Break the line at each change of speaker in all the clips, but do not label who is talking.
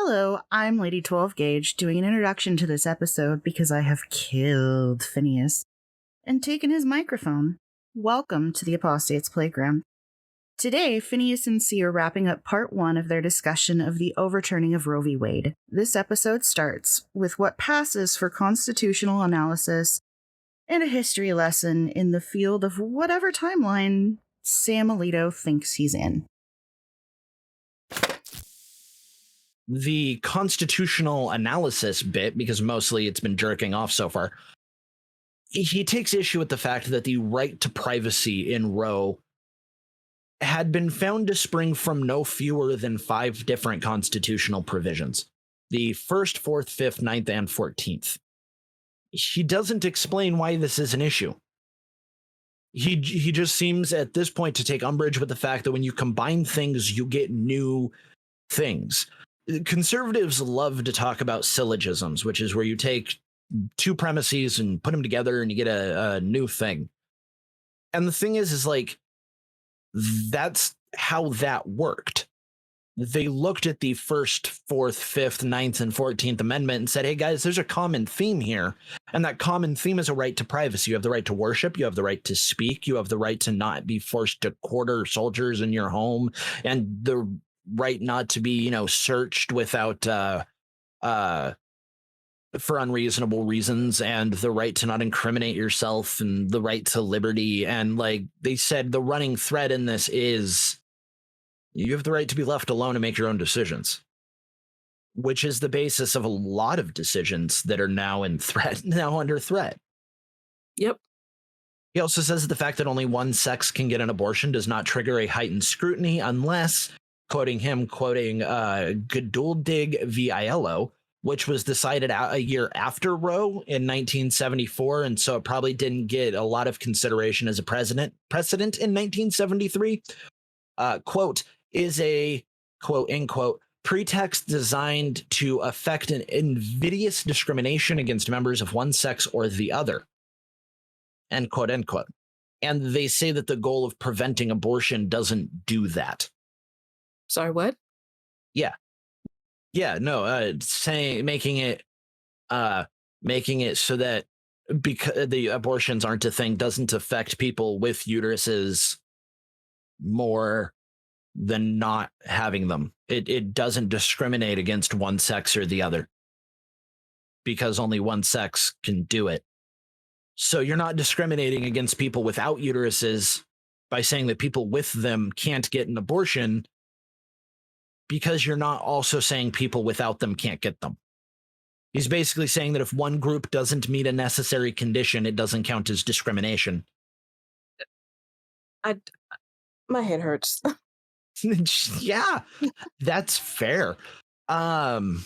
Hello, I'm Lady 12 Gauge, doing an introduction to this episode because I have killed Phineas and taken his microphone. Welcome to the Apostate's Playground. Today, Phineas and C are wrapping up part 1 of their discussion of the overturning of Roe v. Wade. This episode starts with what passes for constitutional analysis and a history lesson in the field of whatever timeline Sam Alito thinks he's in.
The constitutional analysis bit, because mostly it's been jerking off so far, he takes issue with the fact that the right to privacy in Roe had been found to spring from no fewer than 5 different constitutional provisions: the 1st, 4th, 5th, 9th, and 14th. He doesn't explain why this is an issue. He just seems at this point to take umbrage with the fact that when you combine things, you get new things. Conservatives love to talk about syllogisms, which is where you take 2 premises and put them together and you get a new thing. And the thing is like, that's how that worked. They looked at the 1st, 4th, 5th, 9th, and 14th Amendment and said, hey guys, there's a common theme here. And that common theme is a right to privacy. You have the right to worship. You have the right to speak. You have the right to not be forced to quarter soldiers in your home, and the right not to be, searched without for unreasonable reasons, and the right to not incriminate yourself, and the right to liberty. And like they said, the running thread in this is you have the right to be left alone to make your own decisions, which is the basis of a lot of decisions that are now under threat.
Yep.
He also says that the fact that only one sex can get an abortion does not trigger a heightened scrutiny unless, quoting Geduldig v. Aiello, which was decided a year after Roe in 1974, and so it probably didn't get a lot of consideration as a precedent in 1973. Quote, is a, quote, end quote, pretext designed to affect an invidious discrimination against members of one sex or the other, end quote, end quote. And they say that the goal of preventing abortion doesn't do that.
Sorry, what?
Yeah, no, making it so that because the abortions aren't a thing doesn't affect people with uteruses more than not having them. It doesn't discriminate against one sex or the other because only one sex can do it. So you're not discriminating against people without uteruses by saying that people with them can't get an abortion, because you're not also saying people without them can't get them. He's basically saying that if one group doesn't meet a necessary condition, it doesn't count as discrimination.
My head hurts.
Yeah, that's fair. No,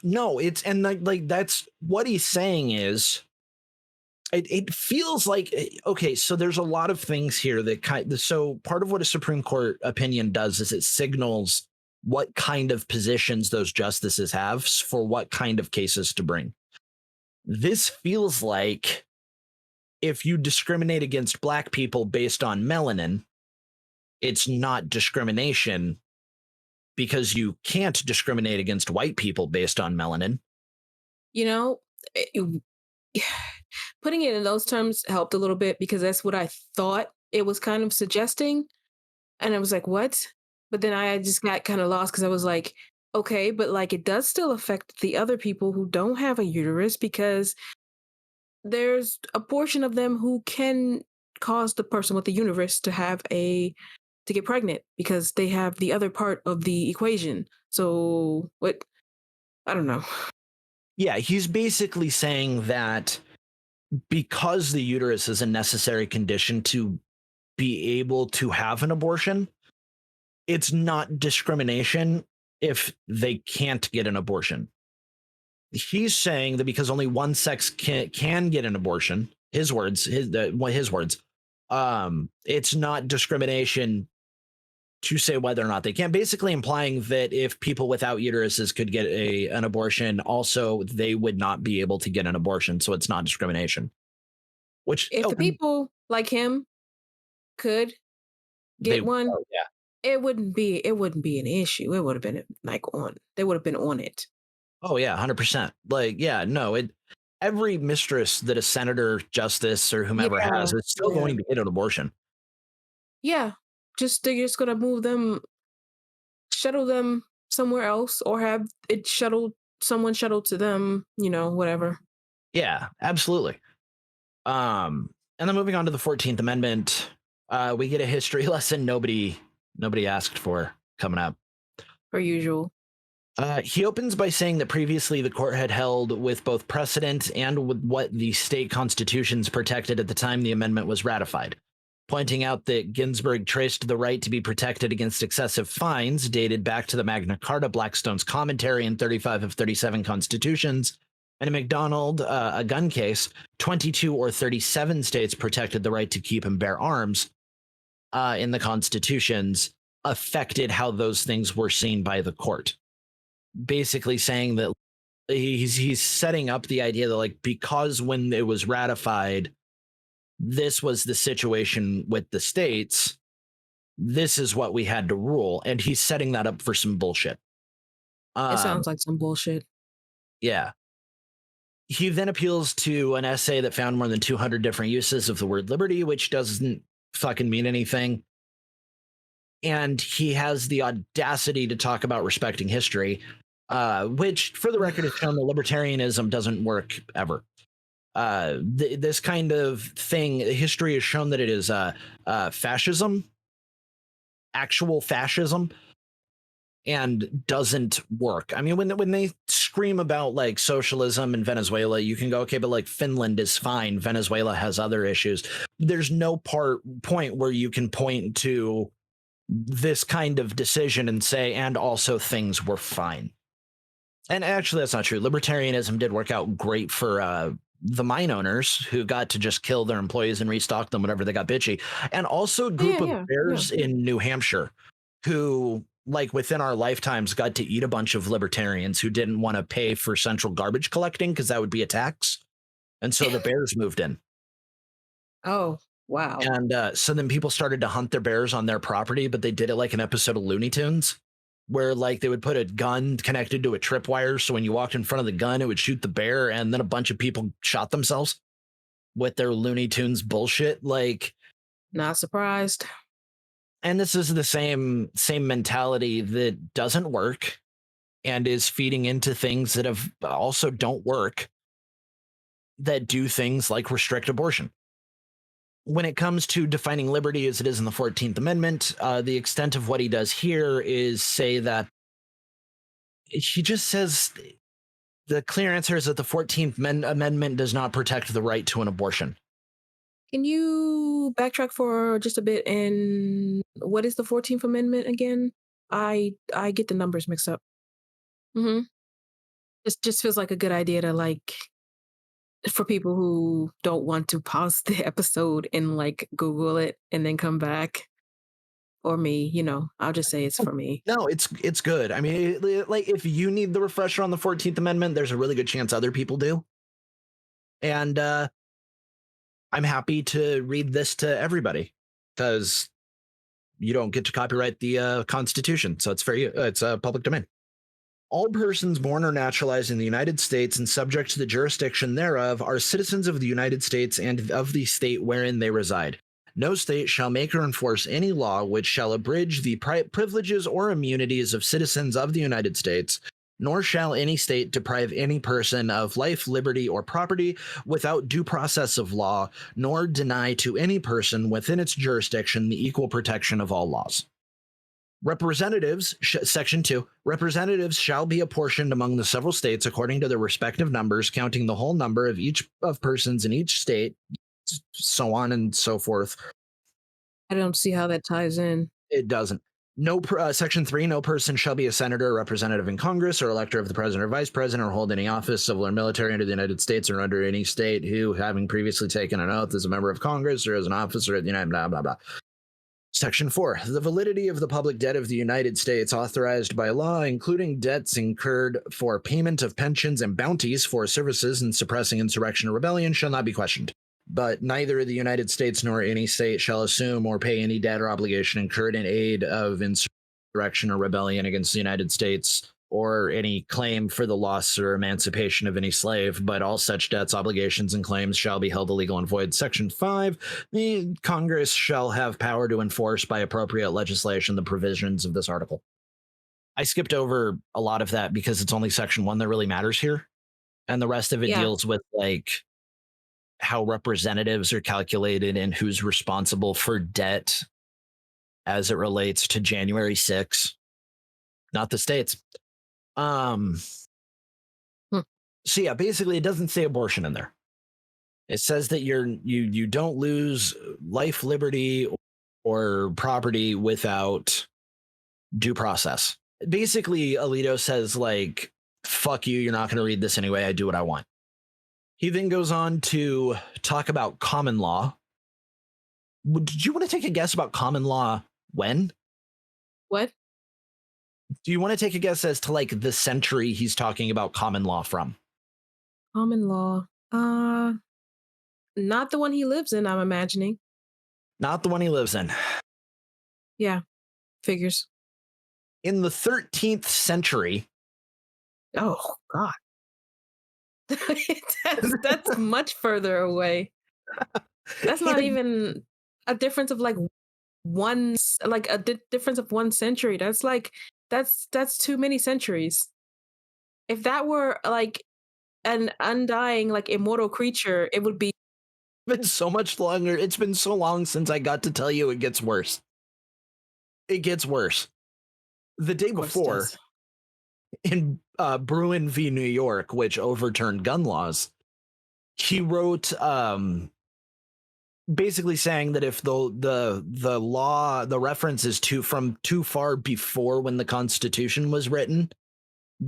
it's, and like that's what he's saying is, it feels like, okay, so there's a lot of things here that so part of what a Supreme Court opinion does is it signals what kind of positions those justices have for what kind of cases to bring. This feels like if you discriminate against Black people based on melanin, it's not discrimination because you can't discriminate against white people based on melanin.
Putting it in those terms helped a little bit because that's what I thought it was kind of suggesting. And I was like, what? But then I just got kind of lost because I was like, okay, but like it does still affect the other people who don't have a uterus, because there's a portion of them who can cause the person with the uterus to get pregnant because they have the other part of the equation. So what? I don't know.
Yeah, he's basically saying that because the uterus is a necessary condition to be able to have an abortion, it's not discrimination if they can't get an abortion. He's saying that because only one sex can get an abortion, his words, it's not discrimination to say whether or not they can, basically implying that if people without uteruses could get an abortion, also they would not be able to get an abortion, so it's not discrimination. Which
if the people like him could get one, it wouldn't be an issue. It would have been they would have been on it.
Oh yeah, 100%. Like, yeah, no, every mistress that a senator, justice, or whomever
Yeah,
has is still
yeah,
going to get an abortion.
yeah. They're just gonna move them, shuttle them somewhere else, or have it shuttled someone shuttled to them. Whatever.
Yeah, absolutely. And then moving on to the 14th Amendment, we get a history lesson nobody asked for coming up.
Per usual.
He opens by saying that previously the court had held with both precedent and with what the state constitutions protected at the time the amendment was ratified, pointing out that Ginsburg traced the right to be protected against excessive fines dated back to the Magna Carta, Blackstone's commentary, and 35 of 37 constitutions. And in McDonald, a gun case, 22 or 37 states protected the right to keep and bear arms in the constitutions, affected how those things were seen by the court. Basically saying that he's setting up the idea that, like, because when it was ratified, this was the situation with the states, this is what we had to rule. And he's setting that up for some bullshit.
It sounds like some bullshit.
Yeah. He then appeals to an essay that found more than 200 different uses of the word liberty, which doesn't fucking mean anything. And he has the audacity to talk about respecting history, which, for the record, has shown that libertarianism doesn't work ever. This kind of thing, history has shown that it is fascism, actual fascism, and doesn't work. I mean, when they scream about like socialism in Venezuela, you can go, okay, but like Finland is fine. Venezuela has other issues. There's no point where you can point to this kind of decision and say, and also things were fine. And actually, that's not true. Libertarianism did work out great for the mine owners who got to just kill their employees and restock them whenever they got bitchy. And also a group of bears in New Hampshire who, like, within our lifetimes got to eat a bunch of libertarians who didn't want to pay for central garbage collecting because that would be a tax. And so the bears moved in.
Oh, wow.
And so then people started to hunt their bears on their property, but they did it like an episode of Looney Tunes, where like they would put a gun connected to a tripwire. So when you walked in front of the gun, it would shoot the bear. And then a bunch of people shot themselves with their Looney Tunes bullshit. Like,
not surprised.
And this is the same mentality that doesn't work and is feeding into things that have also don't work, that do things like restrict abortion. When it comes to defining liberty as it is in the 14th Amendment, the extent of what he does here is say that he just says the clear answer is that the 14th Amendment does not protect the right to an abortion.
Can you backtrack for just a bit? And what is the 14th Amendment again? I get the numbers mixed up. Mm-hmm. It just feels like a good idea to, like, for people who don't want to pause the episode and like Google it and then come back. Or me, I'll just say it's for me.
No, it's good. I mean, like, if you need the refresher on the 14th Amendment, there's a really good chance other people do. And I'm happy to read this to everybody because you don't get to copyright the Constitution. So it's fair. It's a public domain. All persons born or naturalized in the United States and subject to the jurisdiction thereof are citizens of the United States and of the state wherein they reside. No state shall make or enforce any law which shall abridge the privileges or immunities of citizens of the United States, nor shall any state deprive any person of life, liberty, or property without due process of law, nor deny to any person within its jurisdiction the equal protection of all laws. Representatives, Section 2, representatives shall be apportioned among the several states according to their respective numbers, counting the whole number of each of persons in each state, so on and so forth.
I don't see how that ties in.
It doesn't. Section 3, no person shall be a senator or representative in Congress or elector of the president or vice president or hold any office, civil or military, under the United States or under any state who, having previously taken an oath as a member of Congress or as an officer of the United, blah, blah, blah. Section 4, the validity of the public debt of the United States authorized by law, including debts incurred for payment of pensions and bounties for services in suppressing insurrection or rebellion, shall not be questioned. but neither the United States nor any state shall assume or pay any debt or obligation incurred in aid of insurrection or rebellion against the United States, or any claim for the loss or emancipation of any slave, but all such debts, obligations, and claims shall be held illegal and void. Section 5, the Congress shall have power to enforce by appropriate legislation the provisions of this article. I skipped over a lot of that because it's only section 1 that really matters here. And the rest of it deals with like how representatives are calculated and who's responsible for debt as it relates to January 6th, not the states. So yeah, basically it doesn't say abortion in there. It says that you don't lose life, liberty, or property without due process. Basically, Alito says, like, fuck you, you're not going to read this anyway, I do what I want. He then goes on to talk about common law. Did you want to take a guess about common law when?
What?
Do you want to take a guess as to, like, the century he's talking about common law from?
Common law. Not the one he lives in, I'm imagining.
Not the one he lives in.
Yeah, figures.
In the 13th century.
Oh, God. that's much further away. That's not even a difference of like difference of 1 century. That's like that's too many centuries. If that were like an undying, like immortal creature, it would be
been so much longer. It's been so long since I got to tell you it gets worse. It gets worse. The day before, in Bruin v. New York, which overturned gun laws, he wrote basically saying that if the law, the reference is from too far before when the Constitution was written,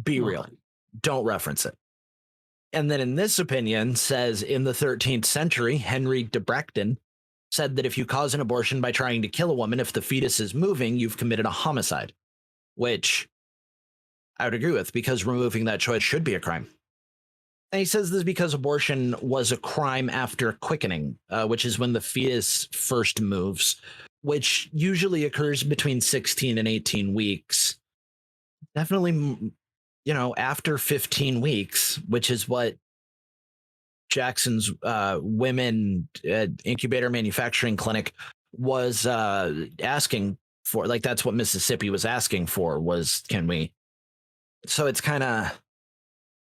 be real. Don't reference it. And then in this opinion says in the 13th century, Henry de Bracton said that if you cause an abortion by trying to kill a woman, if the fetus is moving, you've committed a homicide, which I would agree with because removing that choice should be a crime. And he says this because abortion was a crime after quickening, which is when the fetus first moves, which usually occurs between 16 and 18 weeks. Definitely, after 15 weeks, which is what Jackson's women incubator manufacturing clinic was asking for. Like, that's what Mississippi was asking for, was can we? So it's kind of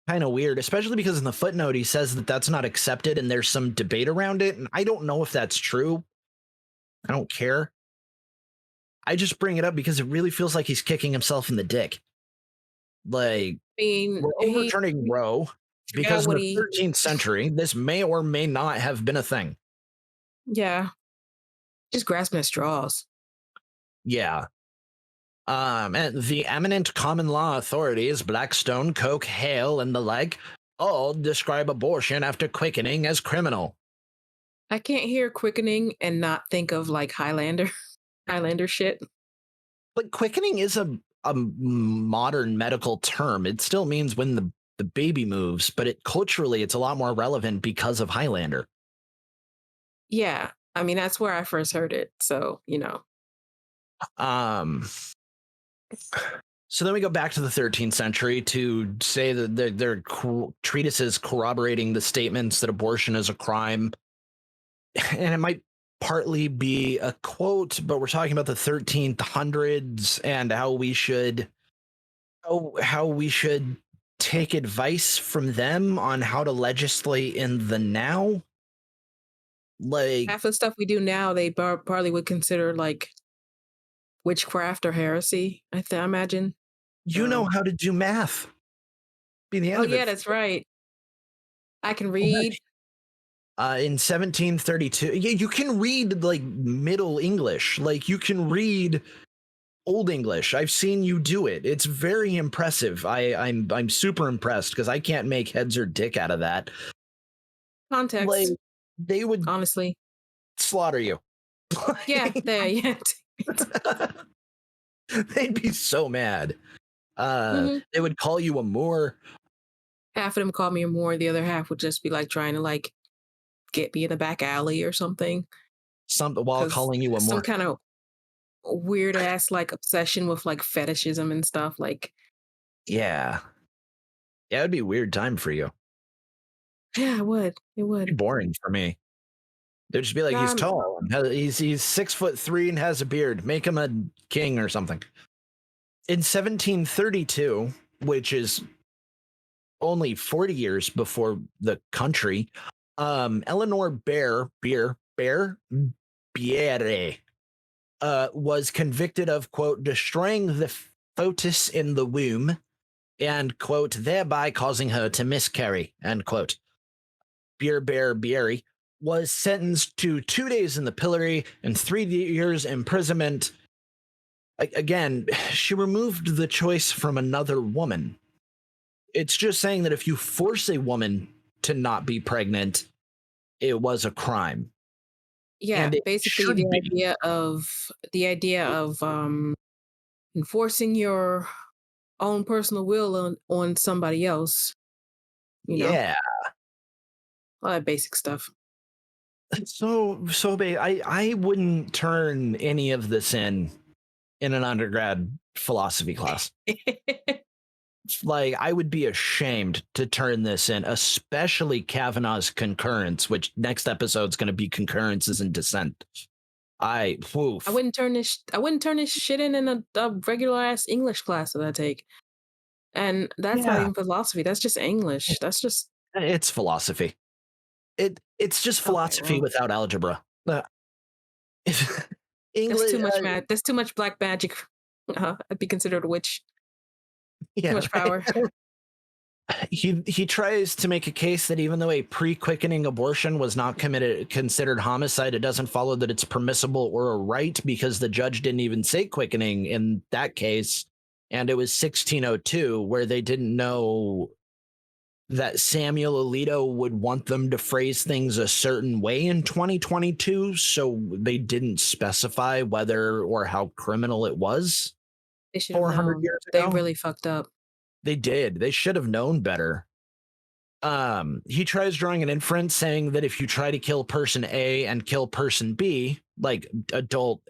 weird, especially because in the footnote he says that that's not accepted and there's some debate around it. And I don't know if that's true. I don't care. I just bring it up because it really feels like he's kicking himself in the dick. Like, we're overturning Roe because in the 13th century, this may or may not have been a thing.
Yeah. Just grasping at straws.
Yeah. And the eminent common law authorities, Blackstone, Coke, Hale, and the like, all describe abortion after quickening as criminal.
I can't hear quickening and not think of like Highlander shit.
But quickening is a modern medical term. It still means when the baby moves, but culturally it's a lot more relevant because of Highlander.
Yeah. I mean, that's where I first heard it. So,
So then we go back to the 13th century to say that there are treatises corroborating the statements that abortion is a crime. And it might partly be a quote, but we're talking about the 1300s and how we should take advice from them on how to legislate in the now. Like,
half the stuff we do now, they probably would consider like witchcraft or heresy, I imagine.
You know how to do math. Be the end of it.
That's right. I can read.
In 1732, you can read like Middle English. Like, you can read Old English. I've seen you do it. It's very impressive. I'm super impressed because I can't make heads or dick out of that.
Context.
Like, they would
honestly
slaughter you.
Yeah, there.
They'd be so mad. They would call you a Moor.
Half of them call me a Moor. The other half would just be like trying to like get me in the back alley or something.
While
'Cause
calling you a
some
more.
kind of weird ass like obsession with like fetishism and stuff. Like,
Yeah. Yeah, it'd be a weird time for you.
yeah, it would. It
It'd be
would.
boring for me. They'd just be like, he's
Um,
tall. He's 6'3" and has a beard. Make him a king or something. In 1732, which is only 40 years before the country, Eleanor Beere was convicted of, quote, destroying the foetus in the womb and, quote, thereby causing her to miscarry, end quote. Bieri was sentenced to 2 days in the pillory and 3 years imprisonment. Again, she removed the choice from another woman. It's just saying that if you force a woman to not be pregnant, it was a crime.
yeah,
And it
basically
should be.
the idea of enforcing your own personal will on somebody else, you know,
Yeah.
all that basic stuff.
I wouldn't turn any of this in an undergrad philosophy class. Like, I would be ashamed to turn this in, especially Kavanaugh's concurrence, which next episode's going to be concurrences and dissent. I
wouldn't turn this. I wouldn't turn this shit in a regular ass English class that I take, and that's not
Yeah,
even philosophy. That's just English. That's just
it's philosophy. It's just
okay.
philosophy
Well,
without algebra.
that's
English,
too much math. That's too much black magic. I'd be considered a witch. Too
yeah.
much power.
He tries to make a case that even though a pre-quickening abortion was not considered homicide, it doesn't follow that it's permissible or a right, because the judge didn't even say quickening in that case, and it was 1602, where they didn't know that Samuel Alito would want them to phrase things a certain way in 2022, so they didn't specify whether or how criminal it was
They should have
400
known.
years
They
ago.
really fucked up.
They did. They should have known better. He tries drawing an inference saying that if you try to kill person A and kill person B, like adult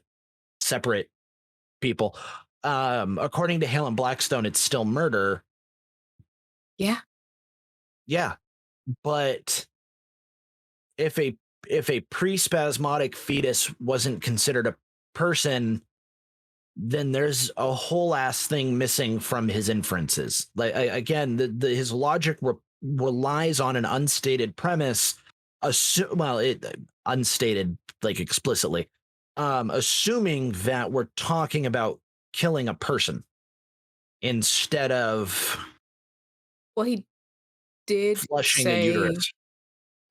separate people, according to Hale and Blackstone, it's still murder.
Yeah.
Yeah. But if a pre-spasmodic fetus wasn't considered a person, then there's a whole ass thing missing from his inferences. Like, again, his logic relies on an unstated premise. Unstated, like, explicitly, assuming that we're talking about killing a person instead of
Well, he did
flushing a
say
uterus.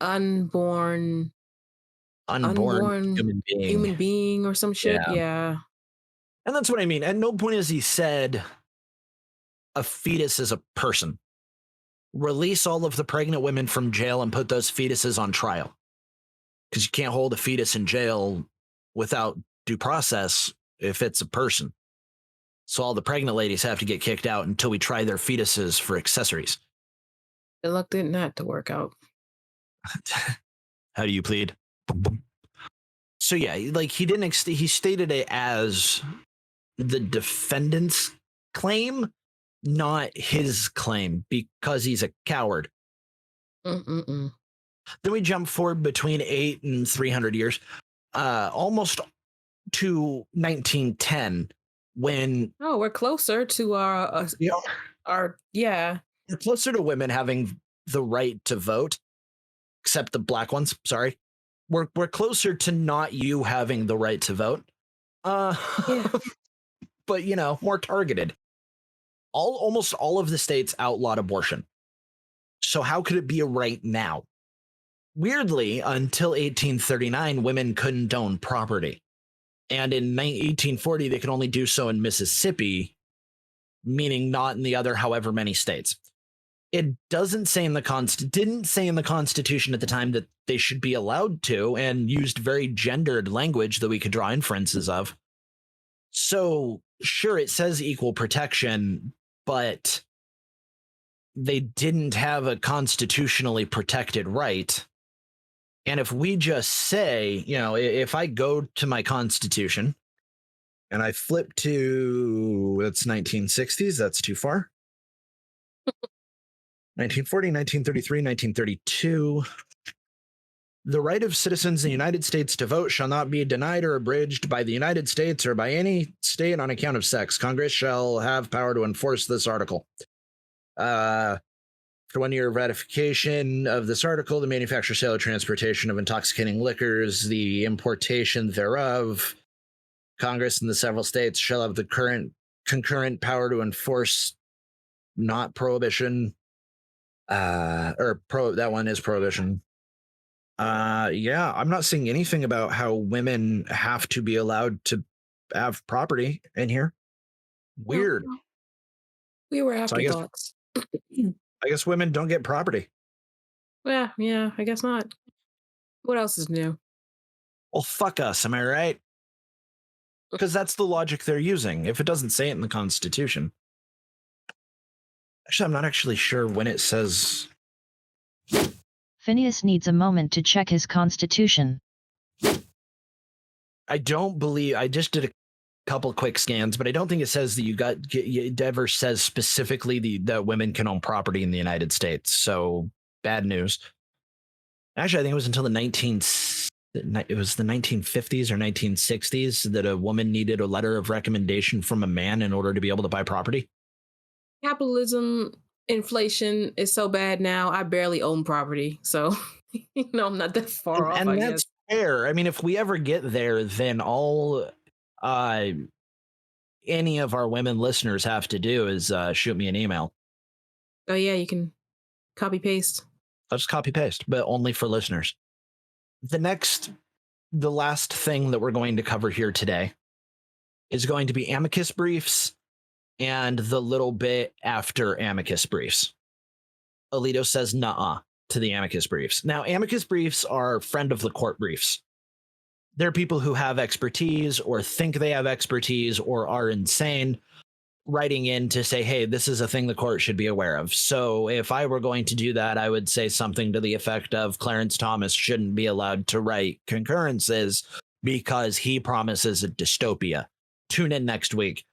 unborn
Unborn
unborn
human being.
human being or some shit.
Yeah.
Yeah.
And that's what I mean. At no point has he said a fetus is a person. Release all of the pregnant women from jail and put those fetuses on trial. Because you can't hold a fetus in jail without due process if it's a person. So all the pregnant ladies have to get kicked out until we try their fetuses for accessories.
Good luck getting that to work out.
How do you plead? So yeah, like, he didn't. He stated it as the defendant's claim, not his claim, because he's a coward.
Mm-mm-mm.
Then we jump forward between 8 and 300 years, almost to 1910, when
Oh, we're closer to our yeah.
we're closer to women having the right to vote, except the black ones. Sorry, we're closer to not you having the right to vote.
Yeah.
But more targeted. Almost all of the states outlawed abortion. So how could it be a right now? Weirdly, until 1839, women couldn't own property. And in 1840, they could only do so in Mississippi, meaning not in the other however many states. It doesn't say in the didn't say in the Constitution at the time that they should be allowed to, and used very gendered language that we could draw inferences of. So sure, it says equal protection, but they didn't have a constitutionally protected right. And if we just say, if I go to my Constitution and I flip to, that's 1960s, that's too far. 1940, 1933, 1932. The right of citizens in the United States to vote shall not be denied or abridged by the United States or by any state on account of sex. Congress shall have power to enforce this article. For 1 year of ratification of this article, the manufacture, sale, or transportation of intoxicating liquors, the importation thereof, Congress in the several states shall have the concurrent power to enforce not prohibition. That one is prohibition. Yeah, I'm not seeing anything about how women have to be allowed to have property in here. Weird.
No, we were
So
afterthoughts.
I guess women don't get property.
Yeah, I guess not. What else is new?
Well, fuck us, am I right? Because that's the logic they're using. If it doesn't say it in the Constitution. Actually, I'm not actually sure when it says.
Phineas needs a moment to check his Constitution.
I don't believe, I just did a couple quick scans, but I don't think it says that it ever says specifically that women can own property in the United States. So bad news. Actually, I think it was until the 1950s or 1960s that a woman needed a letter of recommendation from a man in order to be able to buy property.
Capitalism, inflation is so bad now. I barely own property, so I'm not that far off.
And
I
that's
guess.
fair. I mean, if we ever get there, then all any of our women listeners have to do is shoot me an email.
Oh yeah, you can copy paste.
I'll just copy paste, but only for listeners. The last thing that we're going to cover here today is going to be amicus briefs and the little bit after amicus briefs. Alito says nuh-uh to the amicus briefs. Now, amicus briefs are friend of the court briefs. They're people who have expertise or think they have expertise or are insane writing in to say, hey, this is a thing the court should be aware of. So if I were going to do that, I would say something to the effect of Clarence Thomas shouldn't be allowed to write concurrences because he promises a dystopia. Tune in next week.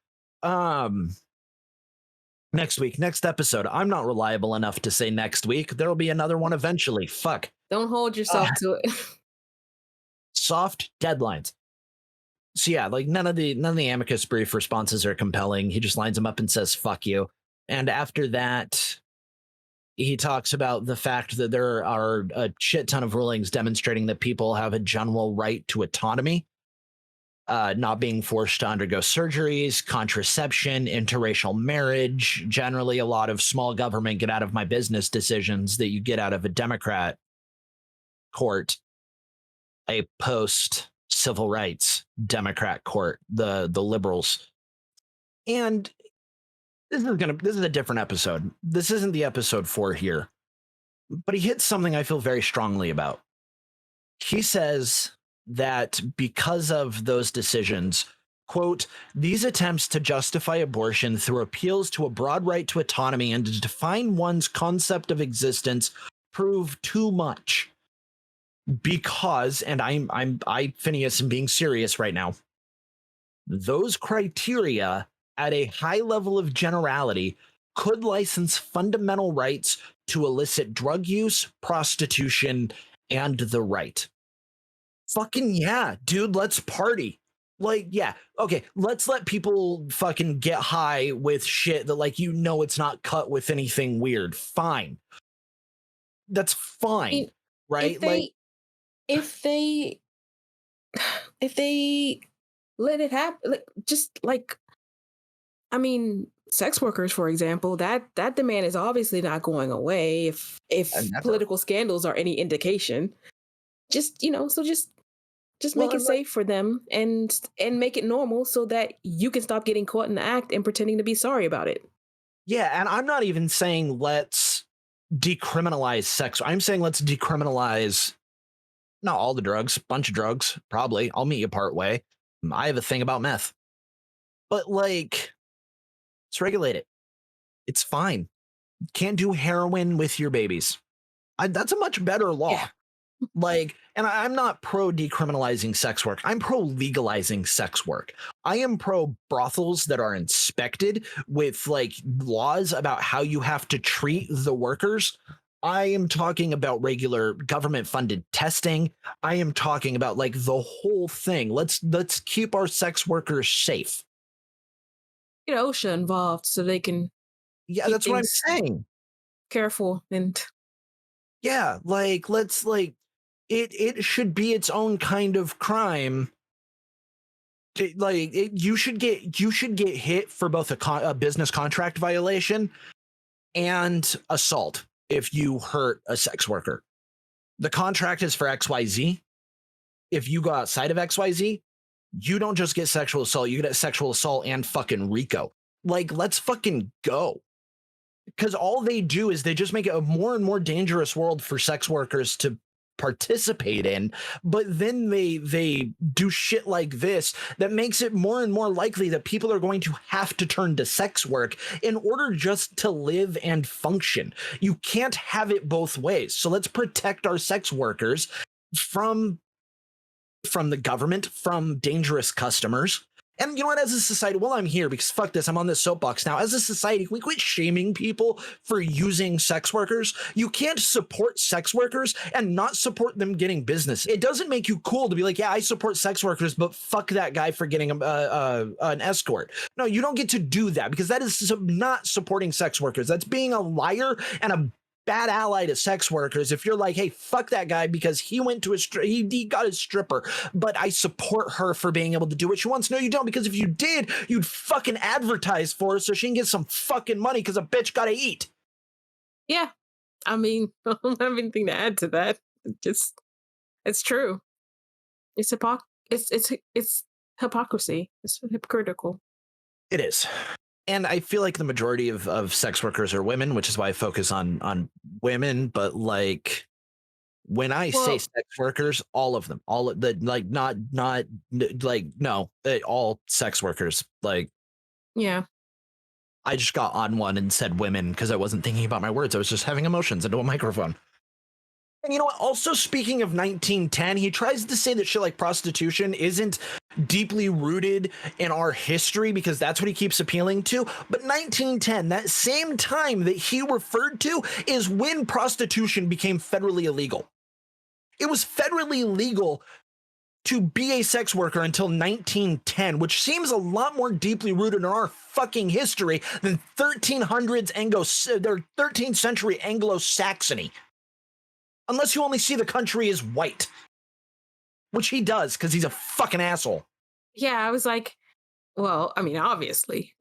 Next episode. I'm not reliable enough to say next week. There'll be another one eventually. Fuck.
Don't hold yourself to it.
Soft deadlines. So yeah, like none of the amicus brief responses are compelling. He just lines them up and says, fuck you. And after that, he talks about the fact that there are a shit ton of rulings demonstrating that people have a general right to autonomy, not being forced to undergo surgeries, contraception, interracial marriage, generally a lot of small government get out of my business decisions that you get out of a Democrat court, a post civil rights Democrat court, the liberals. And this is a different episode. This isn't the episode 4 here, but he hits something I feel very strongly about. He says that because of those decisions, quote, these attempts to justify abortion through appeals to a broad right to autonomy and to define one's concept of existence prove too much. Because, and I Phineas am being serious right now, those criteria at a high level of generality could license fundamental rights to illicit drug use, prostitution, and the right. Fucking yeah, dude, let's party. Like, yeah, okay, let's let people fucking get high with shit that, like, it's not cut with anything weird. Fine. That's fine, right?
If they let it happen, sex workers, for example, that demand is obviously not going away if political scandals are any indication. Just make it safe for them and make it normal so that you can stop getting caught in the act and pretending to be sorry about it.
Yeah, and I'm not even saying let's decriminalize sex. I'm saying let's decriminalize not all the drugs, bunch of drugs, probably. I'll meet you part way. I have a thing about meth. But let's regulate it. It's fine. Can't do heroin with your babies. That's a much better law.
Yeah.
And I'm not pro decriminalizing sex work. I'm pro legalizing sex work. I am pro brothels that are inspected with like laws about how you have to treat the workers. I am talking about regular government funded testing. I am talking about like the whole thing. Let's keep our sex workers safe.
Get OSHA involved so they can
Yeah,
keep
that's what I'm
things
saying.
careful and
Yeah, like let's like it should be its own kind of crime. You should get hit for both a business contract violation and assault if you hurt a sex worker. The contract is for XYZ. If you go outside of XYZ, you don't just get sexual assault, you get sexual assault and fucking RICO. Like, let's fucking go. Because all they do is they just make it a more and more dangerous world for sex workers to participate in, but then they do shit like this that makes it more and more likely that people are going to have to turn to sex work in order just to live and function. You can't have it both ways. So let's protect our sex workers from the government, from dangerous customers. And you know what, as a society, well, I'm here because fuck this, I'm on this soapbox now. As a society, we quit shaming people for using sex workers. You can't support sex workers and not support them getting business. It doesn't make you cool to be like, yeah, I support sex workers, but fuck that guy for getting an escort. No, you don't get to do that because that is not supporting sex workers. That's being a liar and a bad ally to sex workers. If you're like, hey, fuck that guy because he went to he got his stripper, but I support her for being able to do what she wants. No, you don't, because if you did, you'd fucking advertise for her so she can get some fucking money because a bitch gotta eat.
yeah. I mean, I don't have anything to add to that. It's true. It's hypocrisy. It's hypocritical.
It is. And I feel like the majority of sex workers are women, which is why I focus on women. But like when I say sex workers, all of them, all of the like, not like, no, all sex workers. Like,
yeah,
I just got on one and said women because I wasn't thinking about my words. I was just having emotions into a microphone. And you know what? Also, speaking of 1910, he tries to say that shit like prostitution isn't deeply rooted in our history because that's what he keeps appealing to. But 1910, that same time that he referred to, is when prostitution became federally illegal. It was federally legal to be a sex worker until 1910, which seems a lot more deeply rooted in our fucking history than 13th century Anglo-Saxony. Unless you only see the country as white, which he does because he's a fucking asshole.
Yeah, I was like, well, I mean, obviously.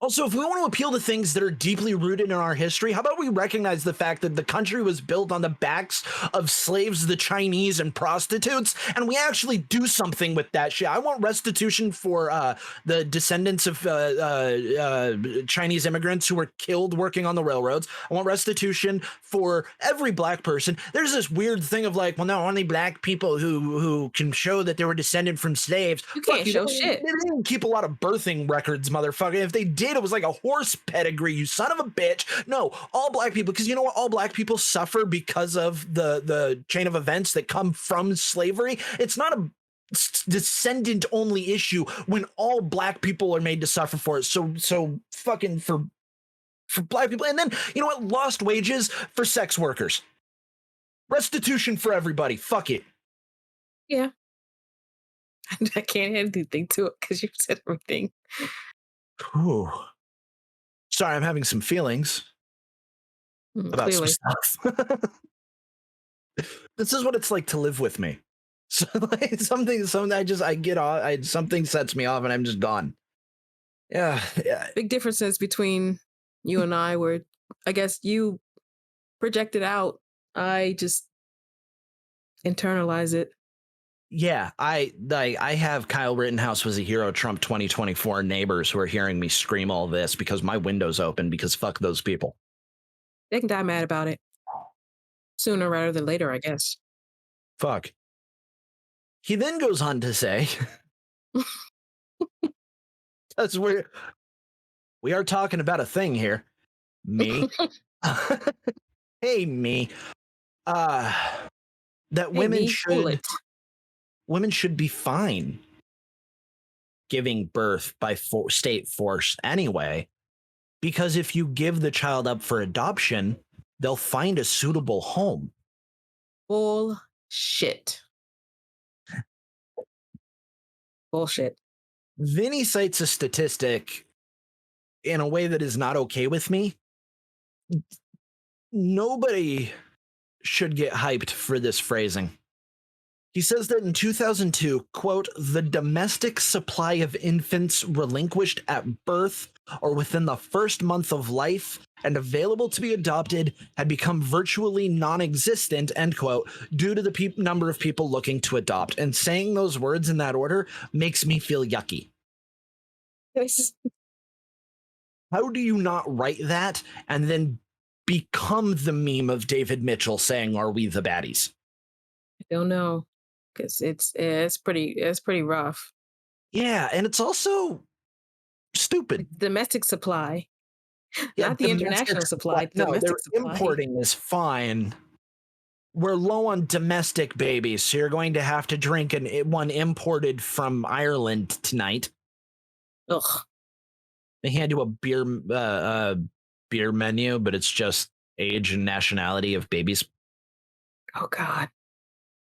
Also, if we want to appeal to things that are deeply rooted in our history, how about we recognize the fact that the country was built on the backs of slaves, the Chinese, and prostitutes, and we actually do something with that shit. I want restitution for the descendants of Chinese immigrants who were killed working on the railroads. I want restitution for every black person. There's this weird thing of like, well, no, only black people who can show that they were descended from slaves.
You can't show shit.
They didn't keep a lot of birthing records, motherfucker. If they did, it was like a horse pedigree, you son of a bitch. No, all black people, because you know what? All black people suffer because of the chain of events that come from slavery. It's not a descendant only issue when all black people are made to suffer for it. So fucking for black people. And then, you know what? Lost wages for sex workers. Restitution for everybody. Fuck it.
Yeah. I can't add anything to it because you said everything.
Whew. Sorry, I'm having some feelings about
clearly.
some stuff. This is what it's like to live with me. So like something I get off, something sets me off and I'm just gone. Yeah.
Big differences between you and I where I guess you project it out. I just internalize it.
Yeah, I have Kyle Rittenhouse was a hero Trump 2024 neighbors who are hearing me scream all this because my window's open because fuck those people.
They can die mad about it. Sooner rather than later, I guess.
Fuck. He then goes on to say, because we are talking about a thing here. Me. Hey, me. that
Hey, cool it.
women should be fine giving birth by state force anyway, because if you give the child up for adoption, they'll find a suitable home.
Bullshit. Bullshit.
Vinny cites a statistic in a way that is not okay with me. Nobody should get hyped for this phrasing. He says that in 2002, quote, the domestic supply of infants relinquished at birth or within the first month of life and available to be adopted had become virtually non-existent, end quote, due to the number of people looking to adopt. And saying those words in that order makes me feel yucky. How do you not write that and then become the meme of David Mitchell saying, "Are we the baddies?"
I don't know, because it's pretty rough.
Yeah, and it's also stupid.
Domestic supply,
Yeah,
not the international supply.
No,
Domestic supply.
importing is fine. We're low on domestic babies, so you're going to have to drink one imported from Ireland tonight.
Ugh.
They hand you a beer menu, but it's just age and nationality of babies.
Oh God.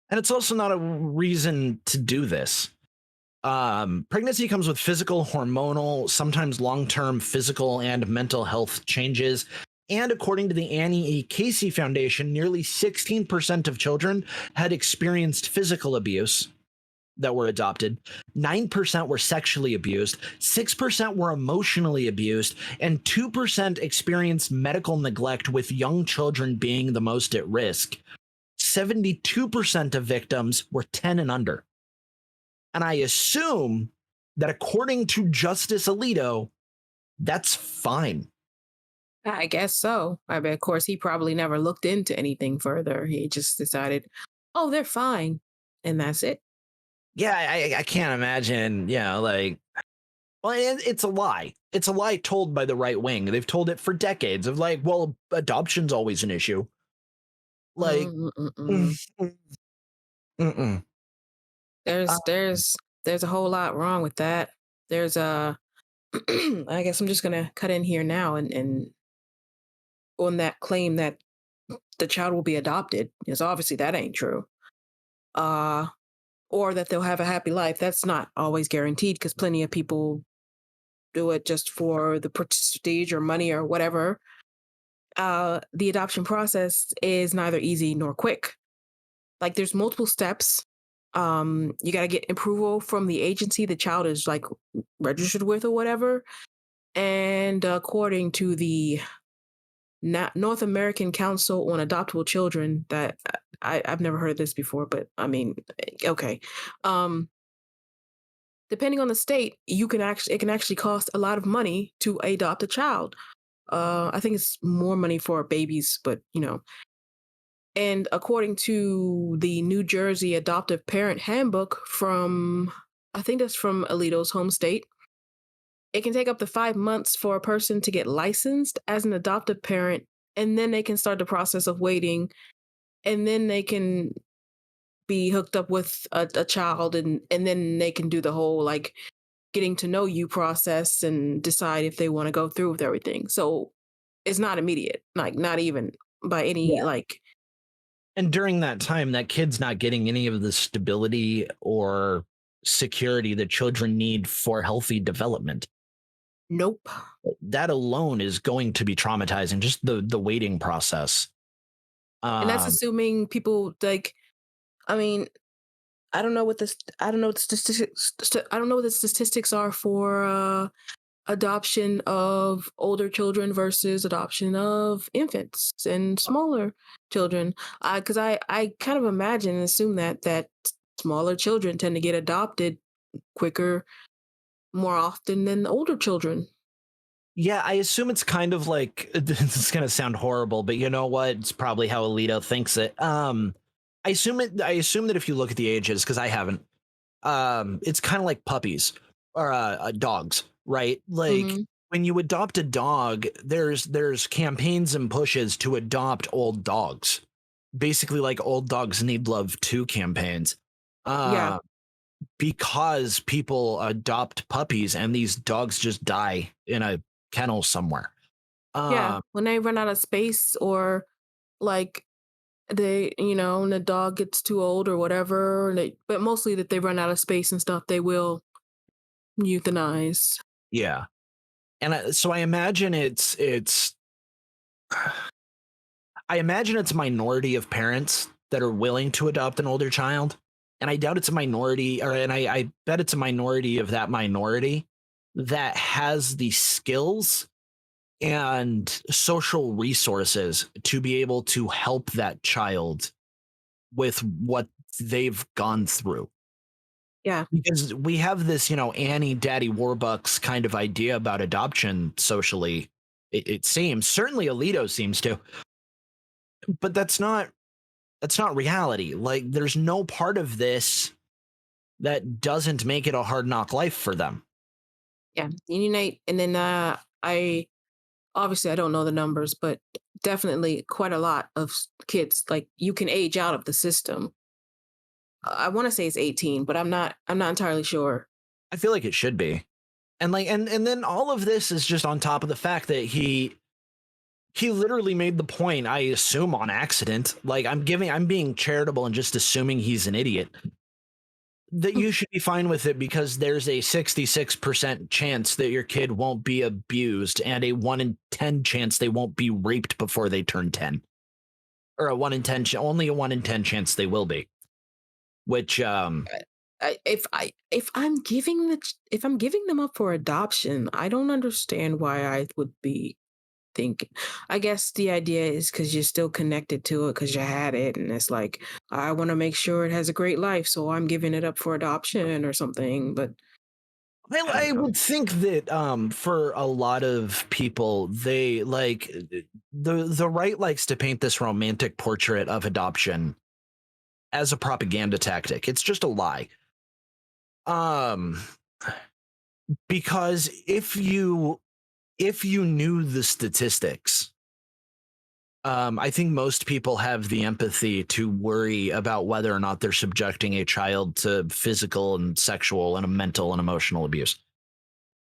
And it's also not a reason to do this. Pregnancy comes with physical, hormonal, sometimes long-term physical and mental health changes. And according to the Annie E. Casey Foundation, nearly 16% of children had experienced physical abuse that were adopted. 9% were sexually abused. 6% were emotionally abused. And 2% experienced medical neglect, with young children being the most at risk. 72% of victims were 10 and under. And I assume that according to Justice Alito, that's fine.
I guess so. I mean, of course, he probably never looked into anything further. He just decided, oh, they're fine. And that's it.
Yeah, I can't imagine, well, it's a lie. It's a lie told by the right wing. They've told it for decades of well, adoption's always an issue.
There's a whole lot wrong with that. There's a I guess I'm just gonna cut in here now and on that claim that the child will be adopted, because obviously that ain't true. Or that they'll have a happy life. That's not always guaranteed, because plenty of people do it just for the prestige or money or whatever. The adoption process is neither easy nor quick. Like, there's multiple steps. You got to get approval from the agency the child is registered with or whatever. And according to the North American Council on Adoptable Children, that I've never heard of this before, but I mean, okay. Depending on the state, it can actually cost a lot of money to adopt a child. I think it's more money for babies, but And according to the New Jersey Adoptive Parent Handbook I think that's from Alito's home state, it can take up to 5 months for a person to get licensed as an adoptive parent, and then they can start the process of waiting, and then they can be hooked up with a child, and then they can do the whole getting to know you process and decide if they want to go through with everything. So it's not immediate, not even by any
And during that time, that kid's not getting any of the stability or security that children need for healthy development.
Nope.
That alone is going to be traumatizing, just the waiting process.
And that's assuming people I mean, I don't know what the statistics are for adoption of older children versus adoption of infants and smaller children. Because I kind of imagine and assume that smaller children tend to get adopted quicker, more often than older children.
Yeah, I assume it's kind of this is going to sound horrible, but you know what? It's probably how Alito thinks it. I assume that if you look at the ages, because I haven't, it's kind of like puppies or dogs, right? When you adopt a dog, there's campaigns and pushes to adopt old dogs basically like Old Dogs Need Love 2 campaigns.
Yeah.
Because people adopt puppies and these dogs just die in a kennel somewhere.
Yeah. When they run out of space, or like and the dog gets too old or whatever, but mostly that they run out of space and stuff, they will euthanize.
Yeah. And so I imagine I imagine it's a minority of parents that are willing to adopt an older child. And I doubt it's a minority, and I bet it's a minority of that minority that has the skills and social resources to be able to help that child with what they've gone through.
Yeah.
Because we have this, Annie Daddy Warbucks kind of idea about adoption socially. It seems, certainly Alito seems to, but that's not reality. Like, there's no part of this that doesn't make it a hard knock life for them.
Yeah. And then I obviously I don't know the numbers, but definitely quite a lot of kids, like, you can age out of the system. I want to say it's 18, but I'm not entirely sure.
I feel like it should be. And then all of this is just on top of the fact that he literally made the point, I assume on accident, like I'm being charitable and just assuming he's an idiot, that you should be fine with it because there's a 66% chance that your kid won't be abused and a 1 in 10 chance they won't be raped before they turn 10. Or only a 1 in 10 chance they will be. Which
If I'm giving them up for adoption, I don't understand why I would be thinking. I guess the idea is because you're still connected to it because you had it, and it's like, I want to make sure it has a great life, so I'm giving it up for adoption or something. But
I would think that for a lot of people, they like the right likes to paint this romantic portrait of adoption as a propaganda tactic. It's just a lie. Because if you knew the statistics, I think most people have the empathy to worry about whether or not they're subjecting a child to physical and sexual and mental and emotional abuse.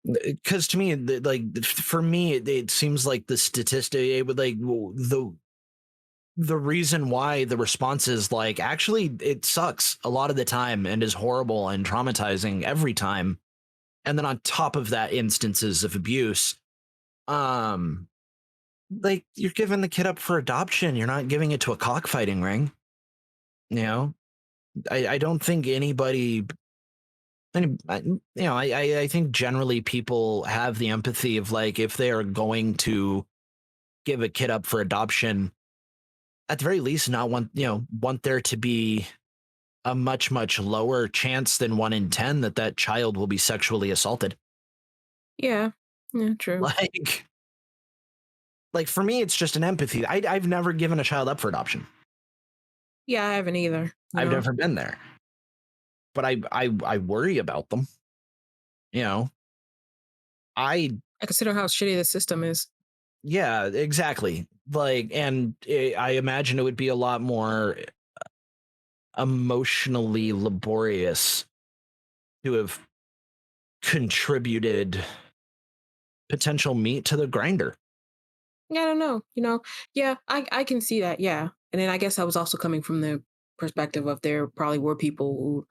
Because to me, for me, it seems like the statistic, it would like the reason why the response is like, actually, it sucks a lot of the time and is horrible and traumatizing every time. And then on top of that, instances of abuse, like, you're giving the kid up for adoption. You're not giving it to a cockfighting ring. I don't think anybody, I think generally people have the empathy of like, if they are going to give a kid up for adoption, at the very least, not want there to be a much, much lower chance than 1 in 10 that child will be sexually assaulted.
yeah, true.
Like for me, it's just an empathy. I've never given a child up for adoption.
Yeah, I haven't either.
I've never been there, but I worry about them. I
consider how shitty the system is.
Yeah, exactly. Like, and I imagine it would be a lot more emotionally laborious to have contributed potential meat to the grinder.
Yeah, I don't know. Yeah, I can see that. Yeah. And then I guess I was also coming from the perspective of there probably were people who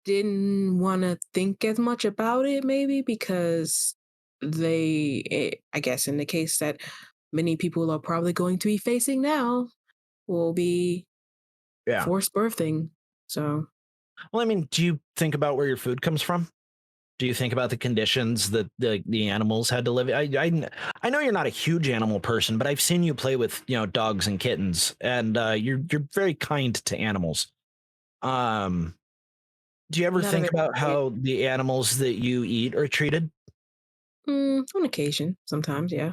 didn't want to think as much about it, maybe because I guess in the case that many people are probably going to be facing now, will be forced birthing. So,
well, I mean, do you think about where your food comes from? Do you think about the conditions that the animals had to live? I know you're not a huge animal person, but I've seen you play with dogs and kittens, and you're very kind to animals. Do you ever think about how the animals that you eat are treated?
On occasion, sometimes, yeah.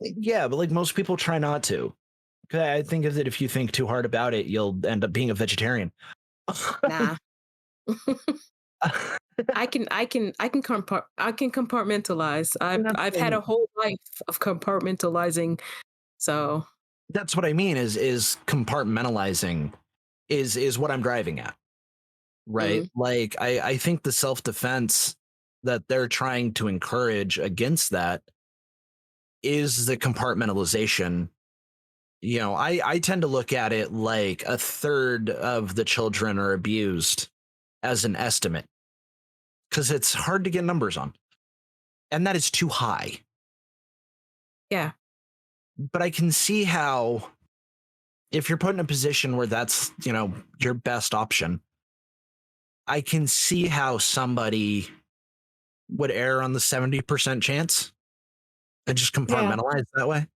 Yeah, but like most people try not to. I think that if you think too hard about it, you'll end up being a vegetarian.
Nah. I can compartmentalize. I've had a whole life of compartmentalizing. So
That's what I mean is compartmentalizing is what I'm driving at. Right. Like I think the self-defense that they're trying to encourage against that is the compartmentalization. You know, I tend to look at it like a third of the children are abused as an estimate because it's hard to get numbers on. And that is too high.
Yeah.
But I can see how if you're put in a position where that's, you know, your best option, I can see how somebody would err on the 70% chance and just compartmentalize that way.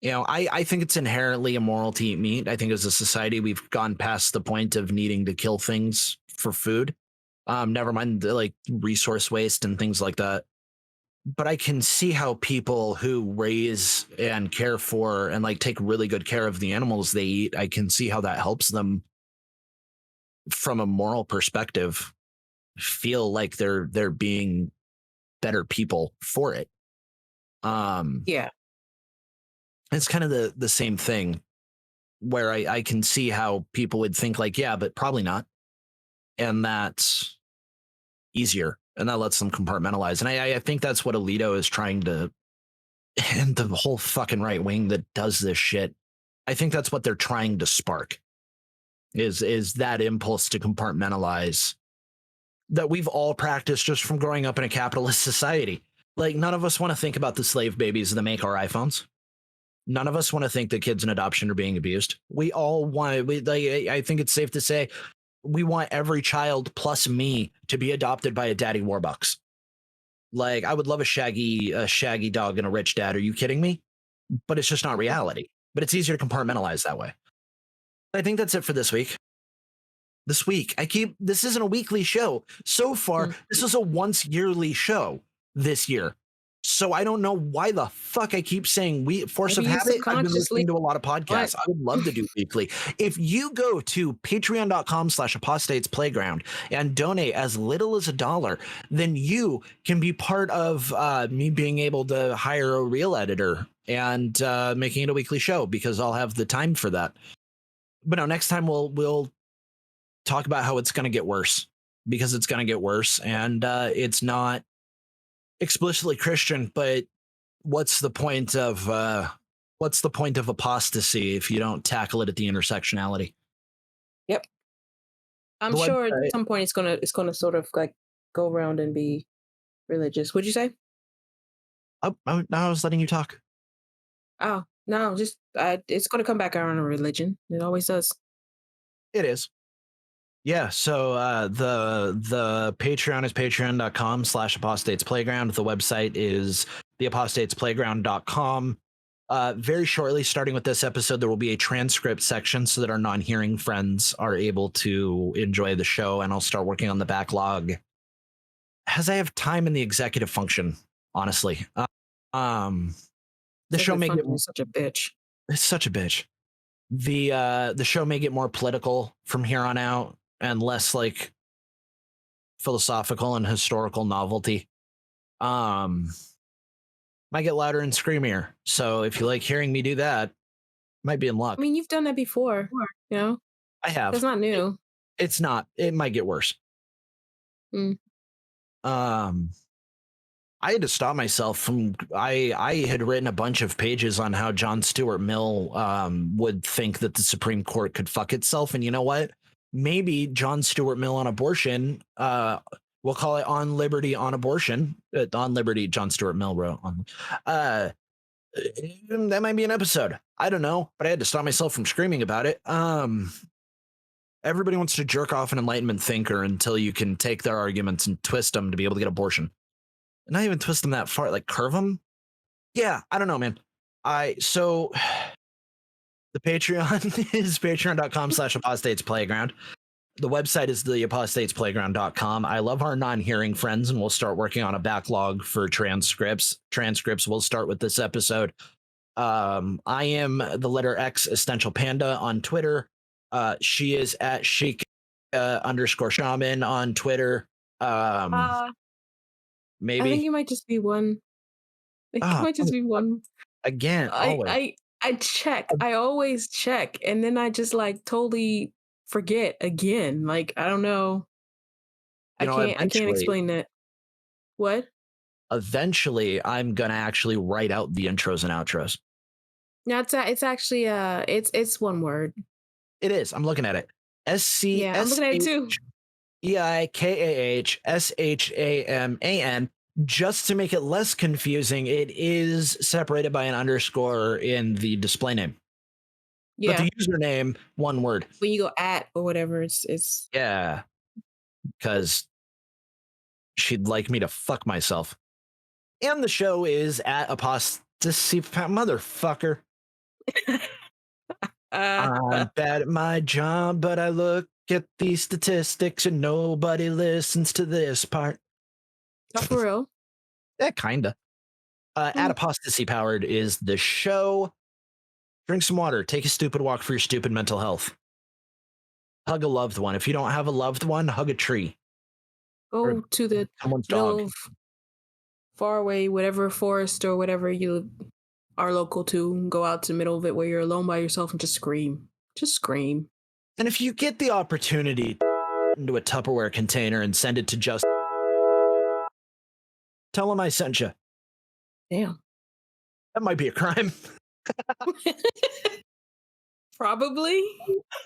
You know, I think it's inherently immoral to eat meat. I think as a society, we've gone past the point of needing to kill things for food. Never mind the like resource waste and things like that. But I can see how people who raise and care for and like take really good care of the animals they eat, I can see how that helps them from a moral perspective feel like they're being better people for it.
Yeah.
It's kind of the same thing where I can see how people would think like, yeah, but probably not. And that's easier. And that lets them compartmentalize. And I think that's what Alito is trying to, and the whole fucking right wing that does this shit. I think that's what they're trying to spark is that impulse to compartmentalize that we've all practiced just from growing up in a capitalist society. Like none of us want to think about the slave babies that make our iPhones. None of us want to think that kids in adoption are being abused. We all want, I think it's safe to say, we want every child plus me to be adopted by a daddy Warbucks. Like, I would love a shaggy dog and a rich dad. Are you kidding me? But it's just not reality. But it's easier to compartmentalize that way. I think that's it for this week. This isn't a weekly show. So far, this is a once yearly show this year. So I don't know why the fuck I keep saying force of habit. I've been listening to a lot of podcasts. I would love to do weekly. If you go to patreon.com/apostates playground and donate as little as $1, then you can be part of me being able to hire a real editor and making it a weekly show because I'll have the time for that. But no, next time we'll talk about how it's going to get worse because it's going to get worse and it's not explicitly Christian, but what's the point of apostasy if you don't tackle it at the intersectionality?
Yep. I'm sure at some point it's gonna sort of like go around and be religious. What'd you say?
I was letting you talk.
Oh no, just it's gonna come back around to religion. It always does.
It is. Yeah, so the Patreon is patreon.com/apostates playground. The website is theapostatesplayground.com. Very shortly, starting with this episode, there will be a transcript section so that our non-hearing friends are able to enjoy the show, and I'll start working on the backlog as I have time in the executive function, honestly. The show may get
such a bitch.
It's such a bitch. The show may get more political from here on out and less like philosophical and historical novelty. Might get louder and screamier. So if you like hearing me do that, might be in luck.
I mean, you've done that before, you know?
I have.
That's not new.
It's not. It might get worse. I had to stop myself from I had written a bunch of pages on how John Stuart Mill would think that the Supreme Court could fuck itself. And you know what? Maybe John Stuart Mill on abortion, we'll call it On Liberty on Abortion. On Liberty, John Stuart Mill wrote on. That might be an episode. I don't know, but I had to stop myself from screaming about it. Everybody wants to jerk off an Enlightenment thinker until you can take their arguments and twist them to be able to get abortion. Not even twist them that far, like curve them. Yeah, I don't know, man. So the Patreon is patreon.com/apostates playground. The website is theapostatesplayground.com. I love our non-hearing friends, and we'll start working on a backlog for transcripts. Transcripts will start with this episode. I am the letter X Essential Panda on Twitter. She is at Chic _shaman on Twitter. Maybe
I think you might just be one. I think you might just be one.
Again, always.
I check. I always check, and then I just like totally forget again. Like I don't know.
You know,
I can't explain that. What?
eventually, I'm gonna actually write out the intros and outros.
No, it's actually it's one word.
It is. I'm looking at it. S C
Yeah, I'm
S
looking at it
H
too.
EIKAHSHAMAN. Just to make it less confusing, it is separated by an underscore in the display name. But
Yeah,
the username, one word.
when you go at or whatever, it's
Yeah, because she'd like me to fuck myself. And the show is at Apostasy, motherfucker. I'm bad at my job, but I look at these statistics and nobody listens to this part.
not for real.
Yeah, kinda. At Apostasy Powered is the show. Drink some water. Take a stupid walk for your stupid mental health. Hug a loved one. If you don't have a loved one, hug a tree.
Go to the
Someone's
middle
dog.
of far away, whatever forest or whatever you are local to, and go out to the middle of it where you're alone by yourself and just scream. Just scream.
And if you get the opportunity into a Tupperware container and send it to just, tell them I sent you.
Damn.
That might be a crime.
Probably.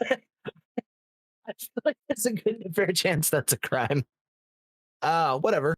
I feel like there's a good fair chance that's a crime. Whatever.